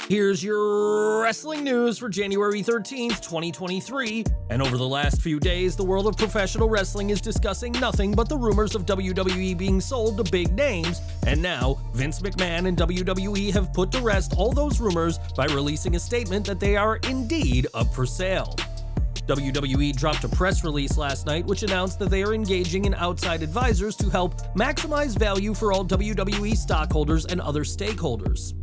Here's your wrestling news for January 13th, 2023. And over the last few days, the world of professional wrestling is discussing nothing but the rumors of WWE being sold to big names. And now, Vince McMahon and WWE have put to rest all those rumors by releasing a statement that they are indeed up for sale. WWE dropped a press release last night which announced that they are engaging in outside advisors to help maximize value for all WWE stockholders and other stakeholders.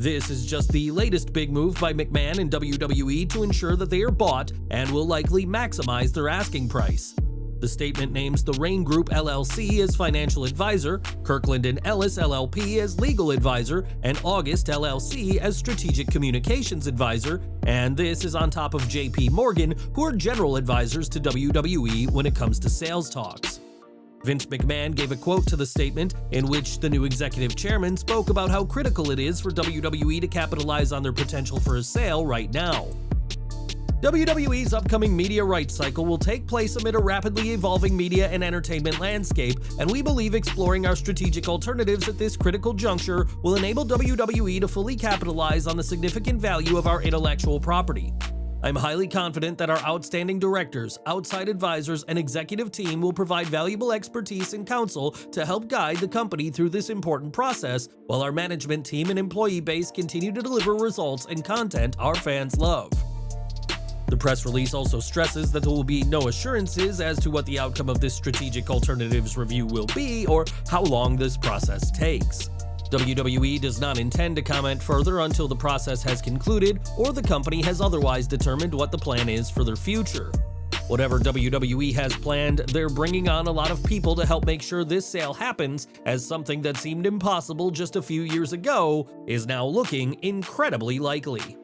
This is just the latest big move by McMahon and WWE to ensure that they are bought and will likely maximize their asking price. The statement names the Rain Group LLC as financial advisor, Kirkland & Ellis LLP as legal advisor, and August LLC as strategic communications advisor, and this is on top of JP Morgan, who are general advisors to WWE when it comes to sales talks. Vince McMahon gave a quote to the statement in which the new executive chairman spoke about how critical it is for WWE to capitalize on their potential for a sale right now. WWE's upcoming media rights cycle will take place amid a rapidly evolving media and entertainment landscape, and we believe exploring our strategic alternatives at this critical juncture will enable WWE to fully capitalize on the significant value of our intellectual property. I'm highly confident that our outstanding directors, outside advisors, and executive team will provide valuable expertise and counsel to help guide the company through this important process, while our management team and employee base continue to deliver results and content our fans love. The press release also stresses that there will be no assurances as to what the outcome of this strategic alternatives review will be or how long this process takes. WWE does not intend to comment further until the process has concluded or the company has otherwise determined what the plan is for their future. Whatever WWE has planned, they're bringing on a lot of people to help make sure this sale happens, as something that seemed impossible just a few years ago is now looking incredibly likely.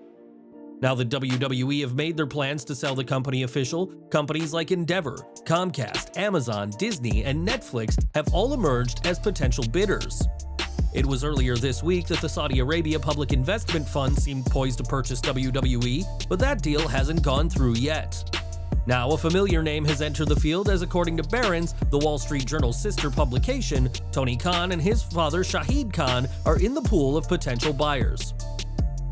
Now that WWE have made their plans to sell the company official, companies like Endeavor, Comcast, Amazon, Disney, and Netflix have all emerged as potential bidders. It was earlier this week that the Saudi Arabia Public Investment Fund seemed poised to purchase WWE, but that deal hasn't gone through yet. Now, a familiar name has entered the field as, according to Barron's, the Wall Street Journal's sister publication, Tony Khan and his father Shahid Khan are in the pool of potential buyers.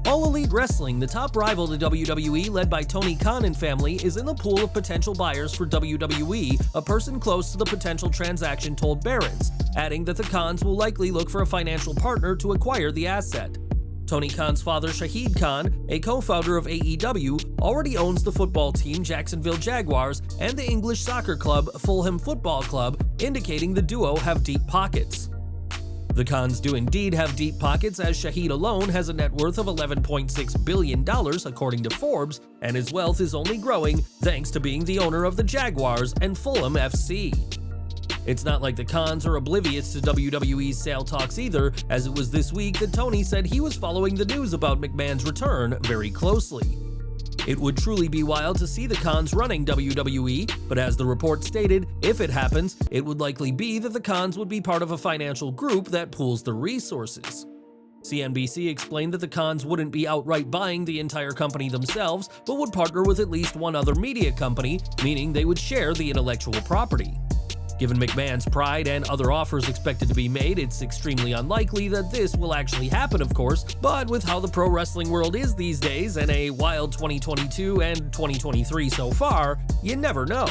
All Elite Wrestling, the top rival to WWE led by Tony Khan and family, is in the pool of potential buyers for WWE, a person close to the potential transaction told Barron's, adding that the Khans will likely look for a financial partner to acquire the asset. Tony Khan's father Shahid Khan, a co-founder of AEW, already owns the football team Jacksonville Jaguars and the English soccer club Fulham Football Club, indicating the duo have deep pockets. The Khans do indeed have deep pockets, as Shahid alone has a net worth of $11.6 billion according to Forbes, and his wealth is only growing thanks to being the owner of the Jaguars and Fulham FC. It's not like the Khans are oblivious to WWE's sale talks either, as it was this week that Tony said he was following the news about McMahon's return very closely. It would truly be wild to see the Khans running WWE, but as the report stated, if it happens, it would likely be that the Khans would be part of a financial group that pools the resources. CNBC explained that the Khans wouldn't be outright buying the entire company themselves, but would partner with at least one other media company, meaning they would share the intellectual property. Given McMahon's pride and other offers expected to be made, it's extremely unlikely that this will actually happen, of course, but with how the pro wrestling world is these days and a wild 2022 and 2023 so far, you never know.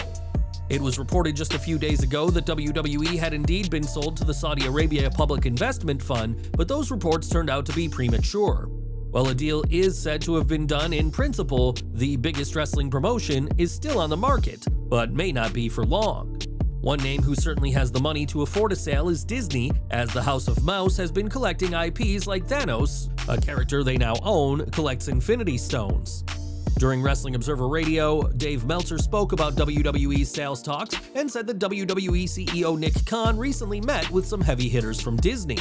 It was reported just a few days ago that WWE had indeed been sold to the Saudi Arabia Public Investment Fund, but those reports turned out to be premature. While a deal is said to have been done in principle, the biggest wrestling promotion is still on the market, but may not be for long. One name who certainly has the money to afford a sale is Disney, as the House of Mouse has been collecting IPs like Thanos, a character they now own, collects Infinity Stones. During Wrestling Observer Radio, Dave Meltzer spoke about WWE's sales talks and said that WWE CEO Nick Khan recently met with some heavy hitters from Disney.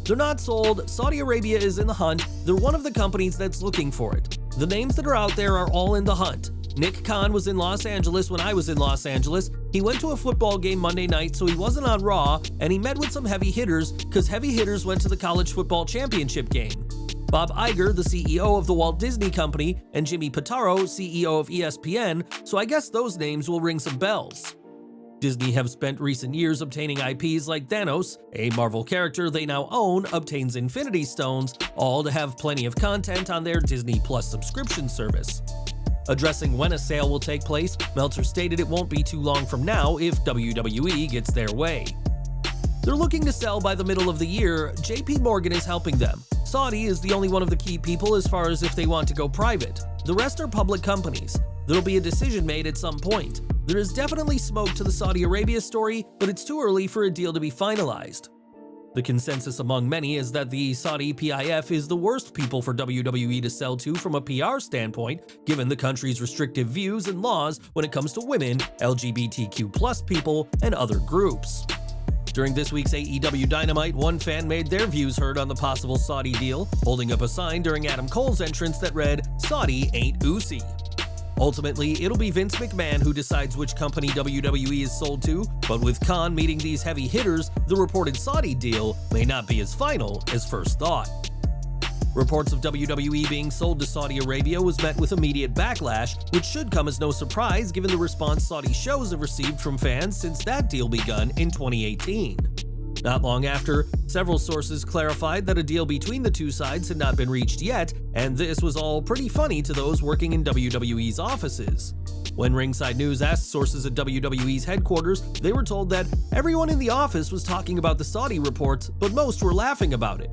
They're not sold, Saudi Arabia is in the hunt, they're one of the companies that's looking for it. The names that are out there are all in the hunt. Nick Khan was in Los Angeles when I was in Los Angeles. He went to a football game Monday night, so he wasn't on Raw, and he met with some heavy hitters because heavy hitters went to the college football championship game. Bob Iger, the CEO of the Walt Disney Company, and Jimmy Pitaro, CEO of ESPN, so I guess those names will ring some bells. Disney have spent recent years obtaining IPs like Thanos, a Marvel character they now own obtains Infinity Stones, all to have plenty of content on their Disney Plus subscription service. Addressing when a sale will take place, Meltzer stated it won't be too long from now if WWE gets their way. They're looking to sell by the middle of the year. JP Morgan is helping them. Saudi is the only one of the key people as far as if they want to go private. The rest are public companies. There'll be a decision made at some point. There is definitely smoke to the Saudi Arabia story, but it's too early for a deal to be finalized. The consensus among many is that the Saudi PIF is the worst people for WWE to sell to from a PR standpoint, given the country's restrictive views and laws when it comes to women, LGBTQ+ people, and other groups. During this week's AEW Dynamite, one fan made their views heard on the possible Saudi deal, holding up a sign during Adam Cole's entrance that read, "Saudi ain't Uzi." Ultimately, it'll be Vince McMahon who decides which company WWE is sold to, but with Khan meeting these heavy hitters, the reported Saudi deal may not be as final as first thought. Reports of WWE being sold to Saudi Arabia was met with immediate backlash, which should come as no surprise given the response Saudi shows have received from fans since that deal begun in 2018. Not long after, several sources clarified that a deal between the two sides had not been reached yet, and this was all pretty funny to those working in WWE's offices. When Ringside News asked sources at WWE's headquarters, they were told that everyone in the office was talking about the Saudi reports, but most were laughing about it.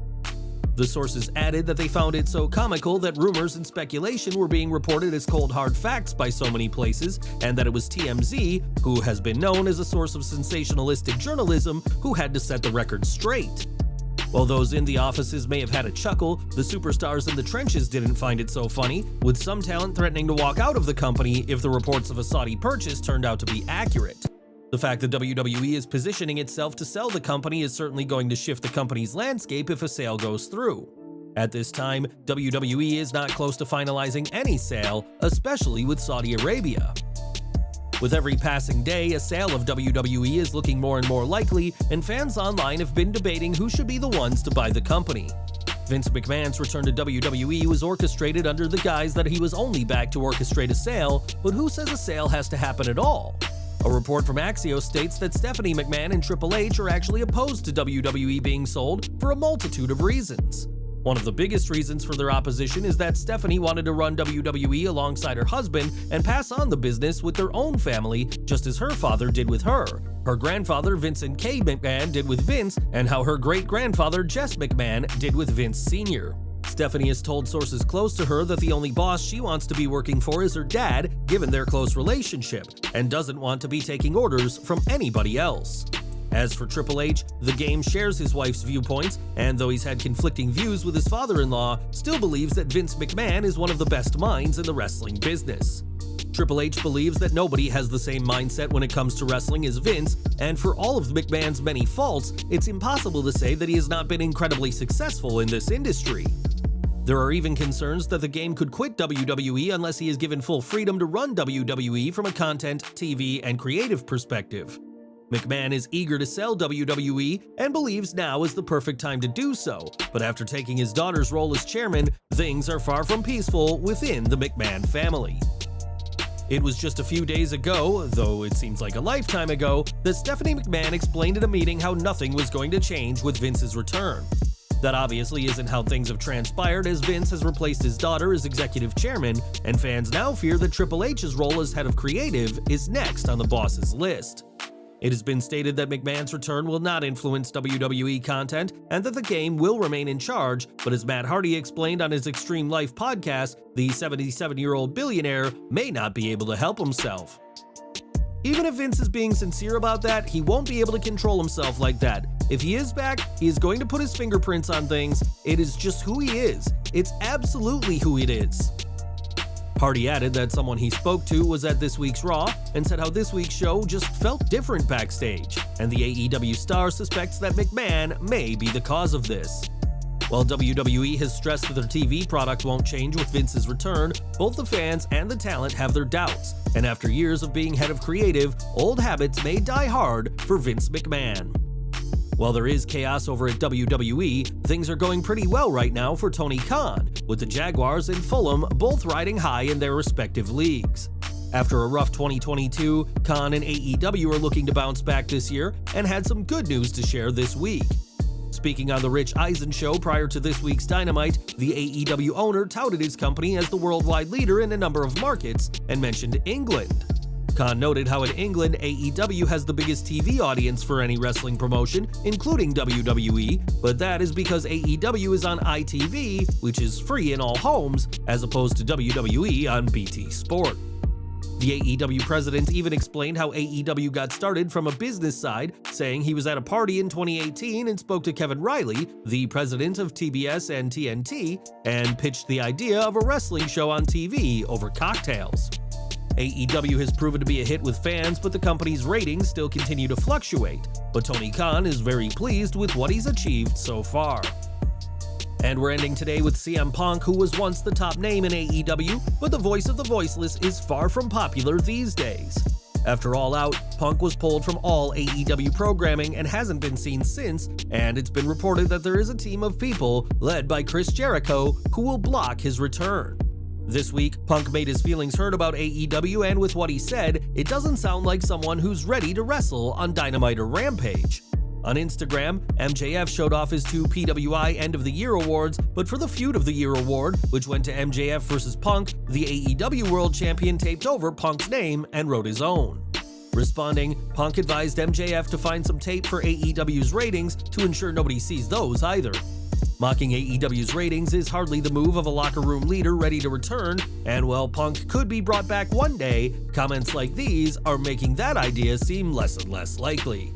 The sources added that they found it so comical that rumors and speculation were being reported as cold hard facts by so many places, and that it was TMZ, who has been known as a source of sensationalistic journalism, who had to set the record straight. While those in the offices may have had a chuckle, the superstars in the trenches didn't find it so funny, with some talent threatening to walk out of the company if the reports of a Saudi purchase turned out to be accurate. The fact that WWE is positioning itself to sell the company is certainly going to shift the company's landscape if a sale goes through. At this time, WWE is not close to finalizing any sale, especially with Saudi Arabia. With every passing day, a sale of WWE is looking more and more likely, and fans online have been debating who should be the ones to buy the company. Vince McMahon's return to WWE was orchestrated under the guise that he was only back to orchestrate a sale, but who says a sale has to happen at all? A report from Axios states that Stephanie McMahon and Triple H are actually opposed to WWE being sold for a multitude of reasons. One of the biggest reasons for their opposition is that Stephanie wanted to run WWE alongside her husband and pass on the business with their own family, just as her father did with her grandfather Vincent K. McMahon did with Vince, and how her great-grandfather Jess McMahon did with Vince Sr. Stephanie has told sources close to her that the only boss she wants to be working for is her dad, given their close relationship, and doesn't want to be taking orders from anybody else. As for Triple H, the game shares his wife's viewpoints, and though he's had conflicting views with his father-in-law, still believes that Vince McMahon is one of the best minds in the wrestling business. Triple H believes that nobody has the same mindset when it comes to wrestling as Vince, and for all of McMahon's many faults, it's impossible to say that he has not been incredibly successful in this industry. There are even concerns that the game could quit WWE unless he is given full freedom to run WWE from a content, TV, and creative perspective. McMahon is eager to sell WWE and believes now is the perfect time to do so, but after taking his daughter's role as chairman, things are far from peaceful within the McMahon family. It was just a few days ago, though it seems like a lifetime ago, that Stephanie McMahon explained at a meeting how nothing was going to change with Vince's return. That obviously isn't how things have transpired, as Vince has replaced his daughter as executive chairman, and fans now fear that Triple H's role as head of creative is next on the boss's list. It has been stated that McMahon's return will not influence WWE content and that the game will remain in charge, but as Matt Hardy explained on his Extreme Life podcast, the 77-year-old billionaire may not be able to help himself. Even if Vince is being sincere about that, he won't be able to control himself like that. If he is back, he is going to put his fingerprints on things. It is just who he is. It's absolutely who it is. Hardy added that someone he spoke to was at this week's Raw and said how this week's show just felt different backstage, and the AEW star suspects that McMahon may be the cause of this. While WWE has stressed that their TV product won't change with Vince's return, both the fans and the talent have their doubts, and after years of being head of creative, old habits may die hard for Vince McMahon. While there is chaos over at WWE, things are going pretty well right now for Tony Khan, with the Jaguars and Fulham both riding high in their respective leagues. After a rough 2022, Khan and AEW are looking to bounce back this year and had some good news to share this week. Speaking on The Rich Eisen Show prior to this week's Dynamite, the AEW owner touted his company as the worldwide leader in a number of markets and mentioned England. Khan noted how in England, AEW has the biggest TV audience for any wrestling promotion, including WWE, but that is because AEW is on ITV, which is free in all homes, as opposed to WWE on BT Sport. The AEW president even explained how AEW got started from a business side, saying he was at a party in 2018 and spoke to Kevin Riley, the president of TBS and TNT, and pitched the idea of a wrestling show on TV over cocktails. AEW has proven to be a hit with fans, but the company's ratings still continue to fluctuate. But Tony Khan is very pleased with what he's achieved so far. And we're ending today with CM Punk, who was once the top name in AEW, but the voice of the voiceless is far from popular these days. After All Out, Punk was pulled from all AEW programming and hasn't been seen since, and it's been reported that there is a team of people, led by Chris Jericho, who will block his return. This week, Punk made his feelings heard about AEW, and with what he said, it doesn't sound like someone who's ready to wrestle on Dynamite or Rampage. On Instagram, MJF showed off his 2 PWI End of the Year awards, but for the Feud of the Year award, which went to MJF vs. Punk, the AEW World Champion taped over Punk's name and wrote his own. Responding, Punk advised MJF to find some tape for AEW's ratings to ensure nobody sees those either. Mocking AEW's ratings is hardly the move of a locker room leader ready to return, and while Punk could be brought back one day, comments like these are making that idea seem less and less likely.